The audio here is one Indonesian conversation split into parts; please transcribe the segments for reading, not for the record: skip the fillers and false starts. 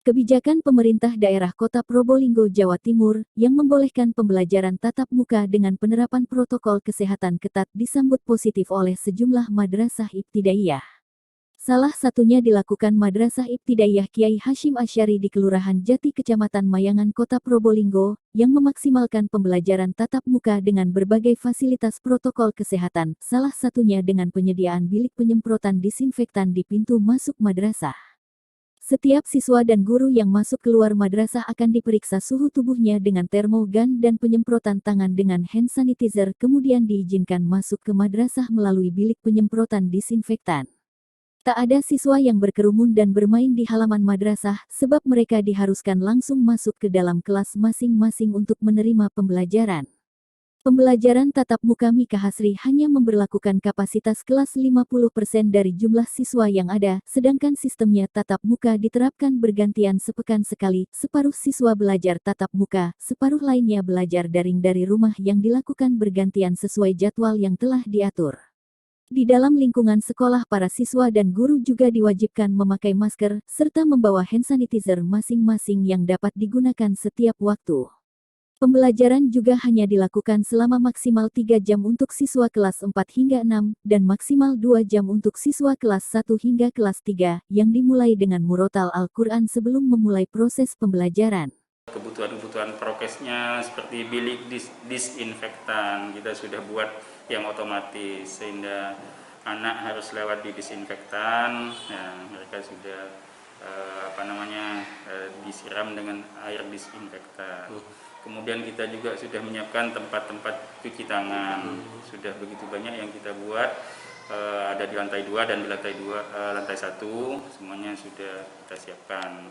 Kebijakan pemerintah daerah Kota Probolinggo, Jawa Timur, yang membolehkan pembelajaran tatap muka dengan penerapan protokol kesehatan ketat disambut positif oleh sejumlah madrasah ibtidaiyah. Salah satunya dilakukan Madrasah Ibtidaiyah Kiai Hashim Asy'ari di Kelurahan Jati Kecamatan Mayangan Kota Probolinggo, yang memaksimalkan pembelajaran tatap muka dengan berbagai fasilitas protokol kesehatan, salah satunya dengan penyediaan bilik penyemprotan disinfektan di pintu masuk madrasah. Setiap siswa dan guru yang masuk keluar madrasah akan diperiksa suhu tubuhnya dengan termogan dan penyemprotan tangan dengan hand sanitizer, kemudian diizinkan masuk ke madrasah melalui bilik penyemprotan disinfektan. Tak ada siswa yang berkerumun dan bermain di halaman madrasah, sebab mereka diharuskan langsung masuk ke dalam kelas masing-masing untuk menerima pembelajaran. Pembelajaran tatap muka Mika Hasri hanya memberlakukan kapasitas kelas 50% dari jumlah siswa yang ada, sedangkan sistemnya tatap muka diterapkan bergantian sepekan sekali, separuh siswa belajar tatap muka, separuh lainnya belajar daring dari rumah yang dilakukan bergantian sesuai jadwal yang telah diatur. Di dalam lingkungan sekolah, para siswa dan guru juga diwajibkan memakai masker, serta membawa hand sanitizer masing-masing yang dapat digunakan setiap waktu. Pembelajaran juga hanya dilakukan selama maksimal 3 jam untuk siswa kelas 4 hingga 6, dan maksimal 2 jam untuk siswa kelas 1 hingga kelas 3, yang dimulai dengan murotal Al-Quran sebelum memulai proses pembelajaran. Kebutuhan-kebutuhan prokesnya seperti bilik disinfektan, kita sudah buat yang otomatis, sehingga anak harus lewat di disinfektan, ya, mereka sudah disiram dengan air disinfektan. Kemudian kita juga sudah menyiapkan tempat-tempat cuci tangan. Sudah begitu banyak yang kita buat, ada di lantai 2 dan di lantai 1, semuanya sudah kita siapkan.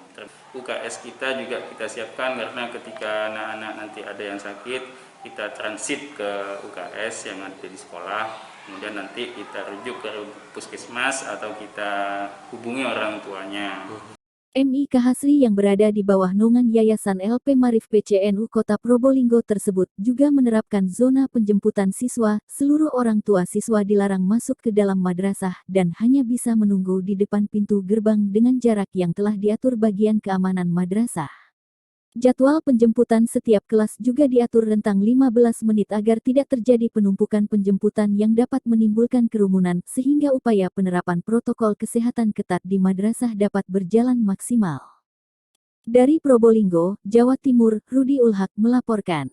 UKS kita juga kita siapkan karena ketika anak-anak nanti ada yang sakit, kita transit ke UKS yang ada di sekolah, kemudian nanti kita rujuk ke puskesmas atau kita hubungi orang tuanya. Mika Hasri yang berada di bawah naungan Yayasan LP Marif PCNU Kota Probolinggo tersebut juga menerapkan zona penjemputan siswa, seluruh orang tua siswa dilarang masuk ke dalam madrasah dan hanya bisa menunggu di depan pintu gerbang dengan jarak yang telah diatur bagian keamanan madrasah. Jadwal penjemputan setiap kelas juga diatur rentang 15 menit agar tidak terjadi penumpukan penjemputan yang dapat menimbulkan kerumunan, sehingga upaya penerapan protokol kesehatan ketat di madrasah dapat berjalan maksimal. Dari Probolinggo, Jawa Timur, Rudi Ulhak melaporkan.